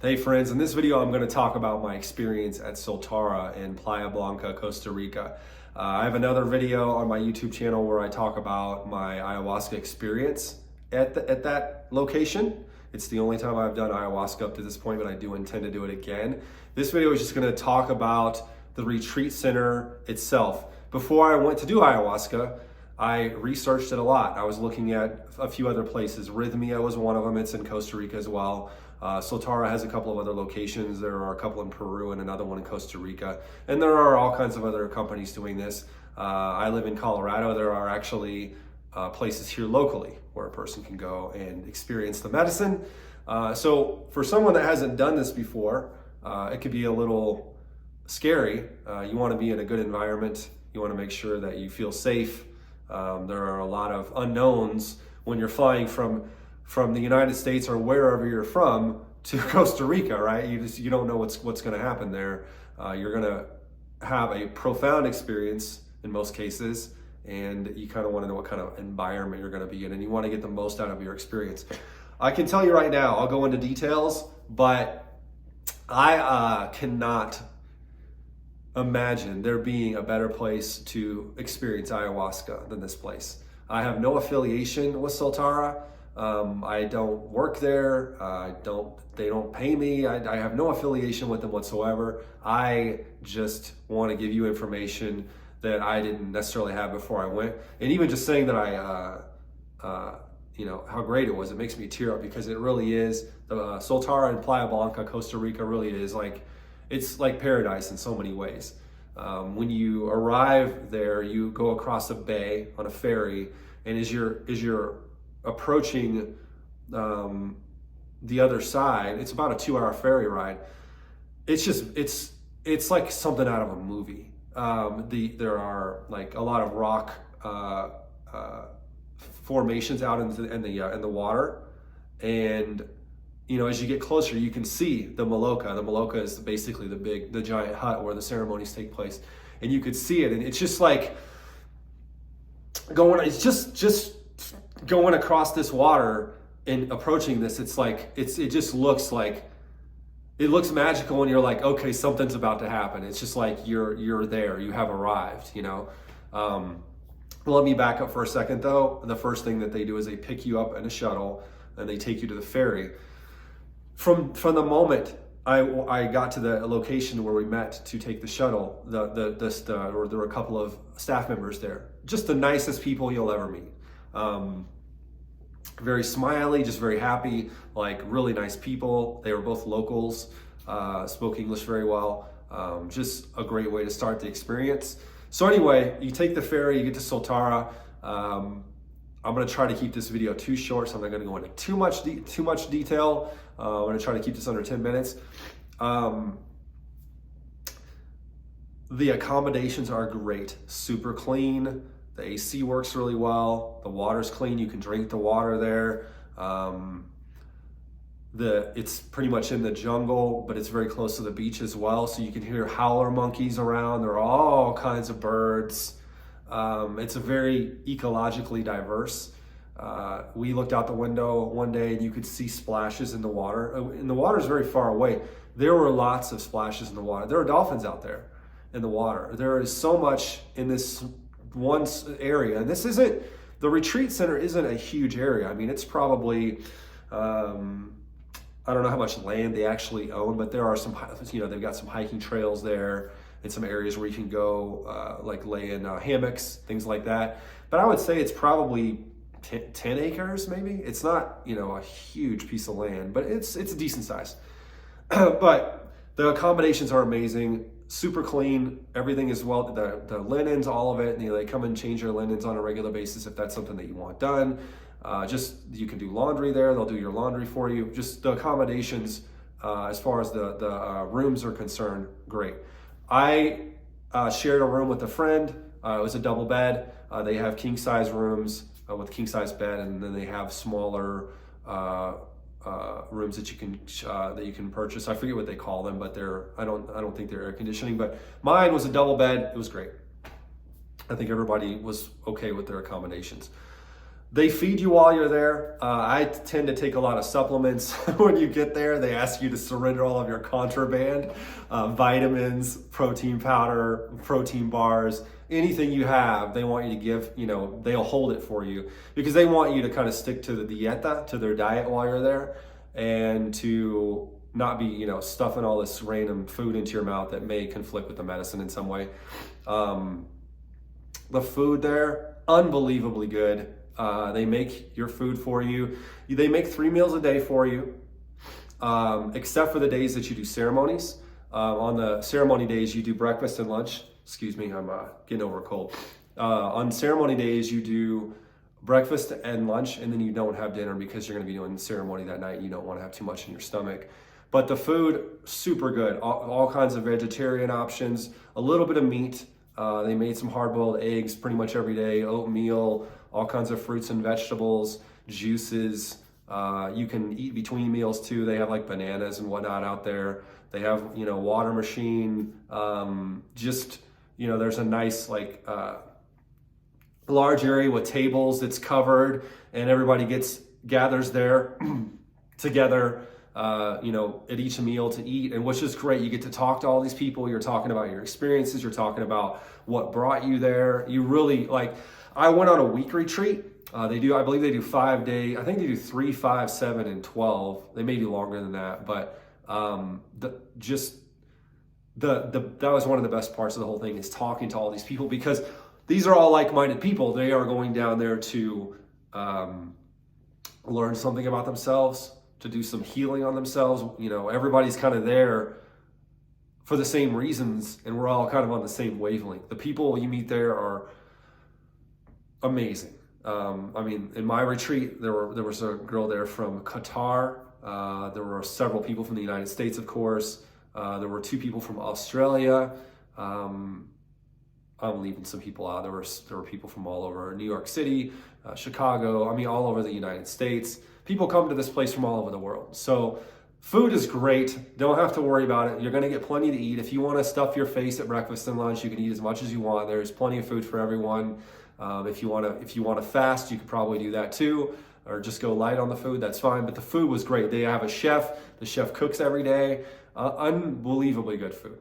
Hey friends, in this video I'm going to talk about my experience at Soltara in Playa Blanca, Costa Rica. I have another video on my YouTube channel where I talk about my ayahuasca experience at that location. It's the only time I've done ayahuasca up to this point, but I do intend to do it again. This video is just going to talk about the retreat center itself. Before I went to do ayahuasca, I researched it a lot. I was looking at a few other places. Rhythmia was one of them. It's in Costa Rica as well. Soltara has a couple of other locations. There are a couple in Peru and another one in Costa Rica. And there are all kinds of other companies doing this. I live in Colorado. There are actually places here locally where a person can go and experience the medicine. So for someone that hasn't done this before, it could be a little scary. You want to be in a good environment. You want to make sure that you feel safe. There are a lot of unknowns when you're flying from the United States or wherever you're from to Costa Rica, right? You don't know what's going to happen there. You're going to have a profound experience in most cases, and you kind of want to know what kind of environment you're going to be in, and you want to get the most out of your experience. I can tell you right now, I'll go into details, but I cannot imagine there being a better place to experience ayahuasca than this place. I have no affiliation with Soltara. I don't work there. They don't pay me. I have no affiliation with them whatsoever. I just want to give you information that I didn't necessarily have before I went. And even just saying that how great it was, it makes me tear up, because it really is. The Soltara in Playa Blanca, Costa Rica really is it's like paradise in so many ways. When you arrive there, you go across a bay on a ferry, and as you're approaching the other side, it's about a 2-hour ferry ride. It's like something out of a movie. There are like a lot of rock formations out in the water, and as you get closer, you can see the Maloca. The Maloca is basically the giant hut where the ceremonies take place, and you could see it, and it's just like it's just going across this water and approaching this. It just looks magical, and you're like, okay, something's about to happen. It's just like you're there, you have arrived, Let me back up for a second though. The first thing that they do is they pick you up in a shuttle and they take you to the ferry. From the moment I got to the location where we met to take the shuttle, there were a couple of staff members there, just the nicest people you'll ever meet. Very smiley, just very happy, like really nice people. They were both locals, spoke English very well. Just a great way to start the experience. So anyway, you take the ferry, you get to Soltara. I'm going to try to keep this video too short, so I'm not going to go into too much detail. I'm going to try to keep this under 10 minutes. The accommodations are great, super clean. The AC works really well. The water's clean. You can drink the water there. It's pretty much in the jungle, but it's very close to the beach as well. So you can hear howler monkeys around. There are all kinds of birds. It's a very ecologically diverse. We looked out the window one day and you could see splashes in the water. And the water is very far away. There were lots of splashes in the water. There are dolphins out there in the water. There is so much in this one area. And the retreat center isn't a huge area. I mean, it's probably, I don't know how much land they actually own, but there are some, they've got some hiking trails there and some areas where you can go, like lay in hammocks, things like that. But I would say it's probably 10 acres, maybe. It's not, a huge piece of land, but it's a decent size. But the accommodations are amazing, super clean. Everything is well, the linens, all of it. And they come and change your linens on a regular basis if that's something that you want done. You can do laundry there. They'll do your laundry for you. Just the accommodations, as far as the rooms are concerned, great. I shared a room with a friend. It was a double bed. They have king size rooms with king size bed, and then they have smaller rooms that you can purchase. I forget what they call them, but I don't think they're air conditioning. But mine was a double bed. It was great. I think everybody was okay with their accommodations. They feed you while you're there. I tend to take a lot of supplements when you get there. They ask you to surrender all of your contraband, vitamins, protein powder, protein bars, anything you have, they want you to give, they'll hold it for you because they want you to kind of stick to the dieta, to their diet while you're there, and to not be, stuffing all this random food into your mouth that may conflict with the medicine in some way. The food there, unbelievably good. They make your food for you. They make 3 meals a day for you, except for the days that you do ceremonies. On the ceremony days, you do breakfast and lunch. Excuse me, I'm getting over a cold. On ceremony days, you do breakfast and lunch, and then you don't have dinner because you're going to be doing the ceremony that night. You don't want to have too much in your stomach. But the food, super good. All kinds of vegetarian options, a little bit of meat. They made some hard-boiled eggs pretty much every day, oatmeal, all kinds of fruits and vegetables, juices. You can eat between meals too. They have like bananas and whatnot out there. They have, water machine. There's a nice large area with tables that's covered, and everybody gathers there together, at each meal to eat, and which is great. You get to talk to all these people. You're talking about your experiences. You're talking about what brought you there. You really I went on a week retreat. I believe they do 5 days. I think they do 3, 5, 7, and 12. They may do longer than that, but that was one of the best parts of the whole thing, is talking to all these people, because these are all like-minded people. They are going down there to learn something about themselves, to do some healing on themselves. Everybody's kind of there for the same reasons, and we're all kind of on the same wavelength. The people you meet there are amazing. In my retreat, there was a girl there from Qatar. There were several people from the United States, of course. There were 2 people from Australia. I'm leaving some people out. There were people from all over New York City, Chicago. All over the United States. People come to this place from all over the world. So food is great. Don't have to worry about it. You're going to get plenty to eat. If you want to stuff your face at breakfast and lunch, you can eat as much as you want. There's plenty of food for everyone. If you want to fast, you could probably do that too, or just go light on the food. That's fine. But the food was great. They have a chef. The chef cooks every day. Unbelievably good food.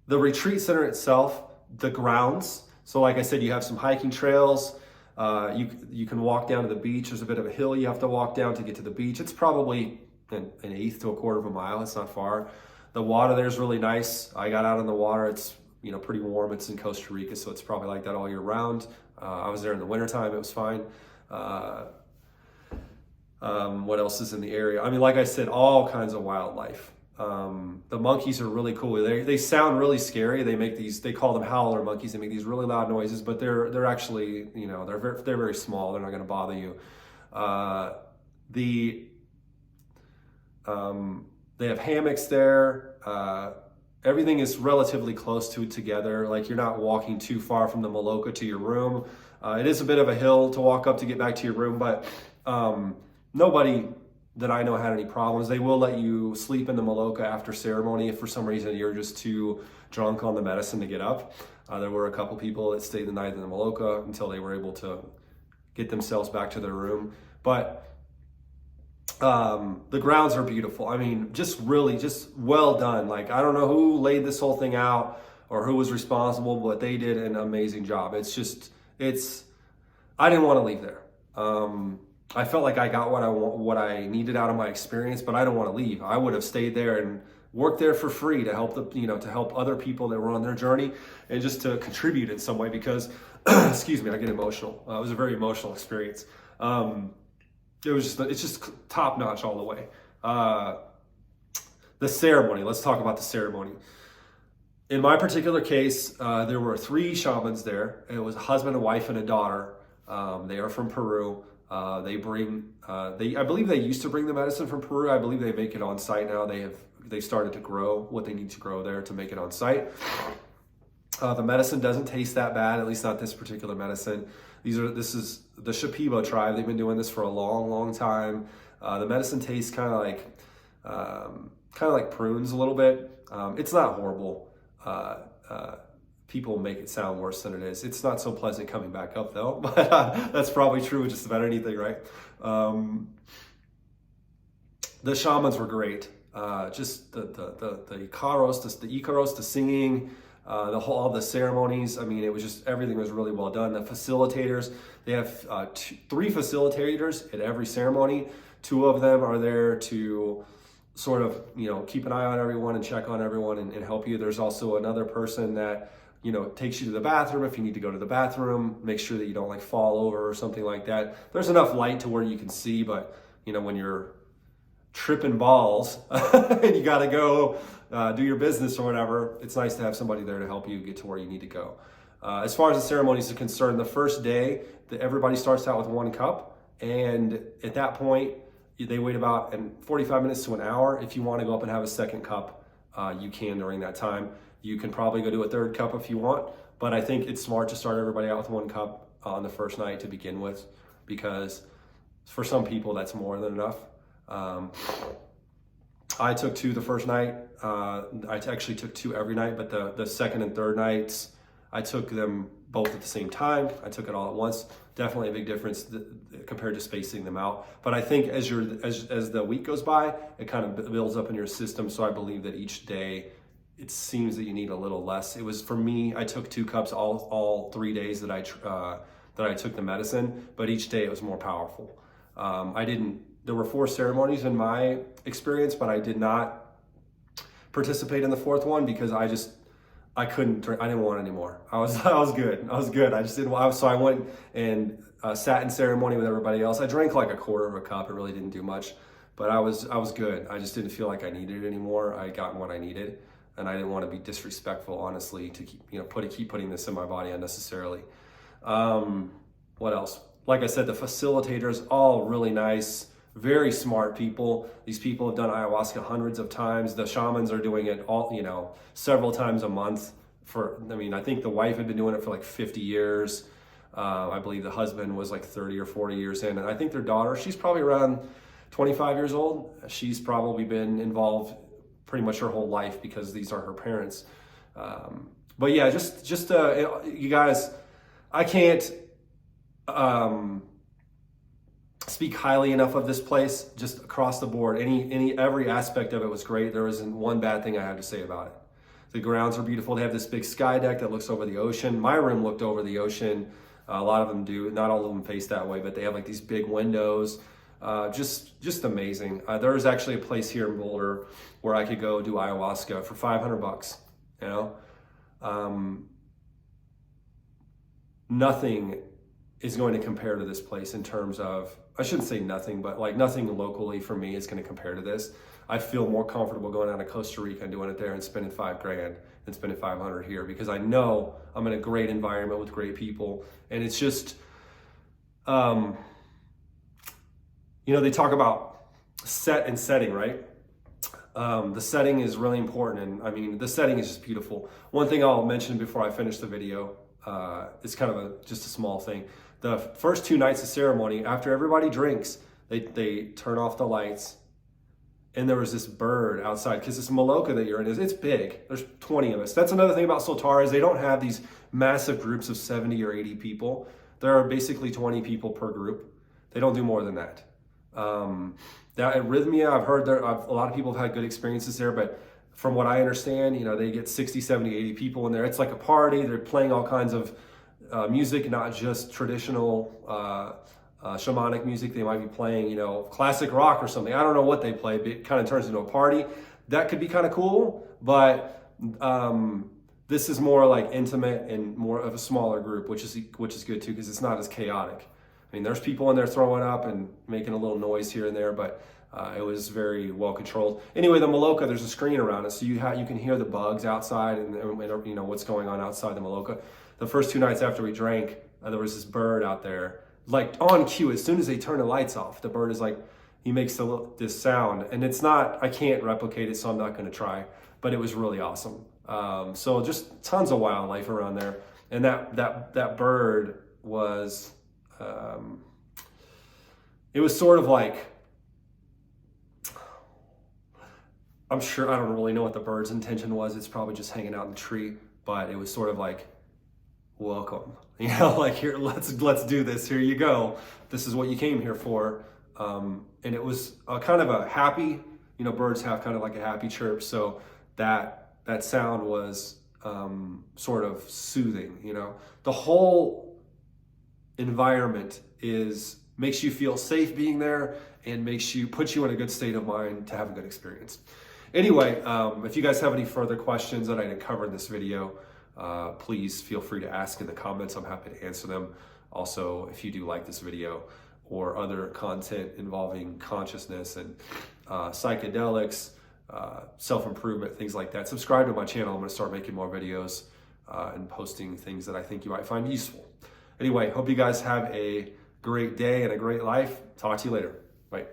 The retreat center itself, the grounds. So like I said, you have some hiking trails. You can walk down to the beach. There's a bit of a hill you have to walk down to get to the beach. It's probably an 1/8 to 1/4 of a mile. It's not far. The water there is really nice. I got out in the water. It's pretty warm. It's in Costa Rica, so it's probably like that all year round. I was there in the wintertime. It was fine. What else is in the area? Like I said, all kinds of wildlife. The monkeys are really cool. They sound really scary. They call them howler monkeys. They make these really loud noises, but they're actually, they're very small. They're not going to bother you. They have hammocks there. Everything is relatively close together. Like, you're not walking too far from the Maloka to your room. It is a bit of a hill to walk up to get back to your room, but nobody that I know had any problems. They will let you sleep in the Maloka after ceremony if for some reason you're just too drunk on the medicine to get up. There were a couple people that stayed the night in the Maloka until they were able to get themselves back to their room. But the grounds are beautiful. Just well done. I don't know who laid this whole thing out or who was responsible, but they did an amazing job. I didn't want to leave there. I felt like I got what I needed out of my experience, but I don't want to leave. I would have stayed there and worked there for free to help to help other people that were on their journey, and just to contribute in some way, because excuse me, I get emotional. It was a very emotional experience. It's just top notch all the way. The ceremony, let's talk about the ceremony. In my particular case, there were 3 shamans there. It was a husband, a wife, and a daughter. They are from Peru. I believe they used to bring the medicine from Peru. I believe they make it on site now. They started to grow what they need to grow there to make it on site. The medicine doesn't taste that bad, at least not this particular medicine. This is the Shipibo tribe. They've been doing this for a long, long time. The medicine tastes kind of like prunes a little bit. It's not horrible. people make it sound worse than it is. It's not so pleasant coming back up though, but that's probably true with just about anything, right? The shamans were great. Just the Icaros, the singing, all the ceremonies. I mean, it was just, everything was really well done. The facilitators, they have three facilitators at every ceremony. Two of them are there to sort of, keep an eye on everyone and check on everyone and help you. There's also another person that, takes you to the bathroom if you need to go to the bathroom, make sure that you don't like fall over or something like that. There's enough light to where you can see, but when you're tripping balls and you got to go do your business or whatever, it's nice to have somebody there to help you get to where you need to go. As far as the ceremonies are concerned, the first day, everybody starts out with 1 cup, and at that point, they wait about 45 minutes to an hour. If you want to go up and have a second cup, you can during that time. You can probably go do a third cup if you want, but I think it's smart to start everybody out with 1 cup on the first night to begin with, because for some people that's more than enough. I took 2 the first night. I actually took 2 every night, but the second and third nights, I took them both at the same time. I took it all at once. Definitely a big difference compared to spacing them out. But I think as the week goes by, it kind of builds up in your system. So I believe that each day, it seems that you need a little less. It was, for me, I took 2 cups all 3 days that I took the medicine, but each day it was more powerful. There were 4 ceremonies in my experience, but I did not participate in the 4th one because I couldn't drink. I didn't want any more. I was good. I just didn't. So I went and sat in ceremony with everybody else. I drank like a quarter of a cup. It really didn't do much, but I was good. I just didn't feel like I needed it anymore. I got what I needed, and I didn't want to be disrespectful, honestly, to keep putting this in my body unnecessarily. What else? Like I said, the facilitators, all really nice. Very smart people. These people have done ayahuasca hundreds of times. The shamans are doing it all, several times a month. I think the wife had been doing it for like 50 years. I believe the husband was like 30 or 40 years in. And I think their daughter, she's probably around 25 years old. She's probably been involved pretty much her whole life because these are her parents. But yeah, just you guys, I can't speak highly enough of this place. Just across the board, every aspect of it was great. There isn't one bad thing I have to say about it. The grounds are beautiful. They have this big sky deck that looks over the ocean. My room looked over the ocean. A lot of them do. Not all of them face that way, but they have like these big windows. Just amazing. There is actually a place here in Boulder where I could go do ayahuasca for $500. Nothing is going to compare to this place in terms of, I shouldn't say nothing, but like nothing locally for me is going to compare to this. I feel more comfortable going out to Costa Rica and doing it there and spending $5,000 than spending $500 here, because I know I'm in a great environment with great people. And it's just, they talk about set and setting, right? The setting is really important. And the setting is just beautiful. One thing I'll mention before I finish the video, it's kind of just a small thing. The first 2 nights of ceremony, after everybody drinks, they turn off the lights, and there was this bird outside, because this Maloka that you're in, it's big. There's 20 of us. That's another thing about Soltara, is they don't have these massive groups of 70 or 80 people. There are basically 20 people per group. They don't do more than that. That arrhythmia, I've heard a lot of people have had good experiences there, but from what I understand, they get 60, 70, 80 people in there. It's like a party. They're playing all kinds of music, not just traditional shamanic music. They might be playing, classic rock or something. I don't know what they play, but it kind of turns into a party. That could be kind of cool, but this is more like intimate and more of a smaller group, which is good too, because it's not as chaotic. There's people in there throwing up and making a little noise here and there, but it was very well controlled. Anyway, the Maloka, there's a screen around it, so you can hear the bugs outside and what's going on outside the Maloka. The first 2 nights after we drank, there was this bird out there, like on cue. As soon as they turn the lights off, the bird is like, he makes this sound, and it's not, I can't replicate it, so I'm not going to try. But it was really awesome. So just tons of wildlife around there, and that bird was, it was sort of like, I'm sure, I don't really know what the bird's intention was. It's probably just hanging out in the tree. but it was sort of like, welcome, you know, like, here, let's do this. Here you go. This is what you came here for. And it was a kind of a happy, you know, birds have kind of like a happy chirp. So that sound was sort of soothing, you know. The whole environment makes you feel safe being there and puts you in a good state of mind to have a good experience. Anyway, if you guys have any further questions that I didn't cover in this video, please feel free to ask in the comments. I'm happy to answer them. Also, if you do like this video or other content involving consciousness and psychedelics, self-improvement, things like that, subscribe to my channel. I'm going to start making more videos and posting things that I think you might find useful. Anyway, hope you guys have a great day and a great life. Talk to you later. Bye.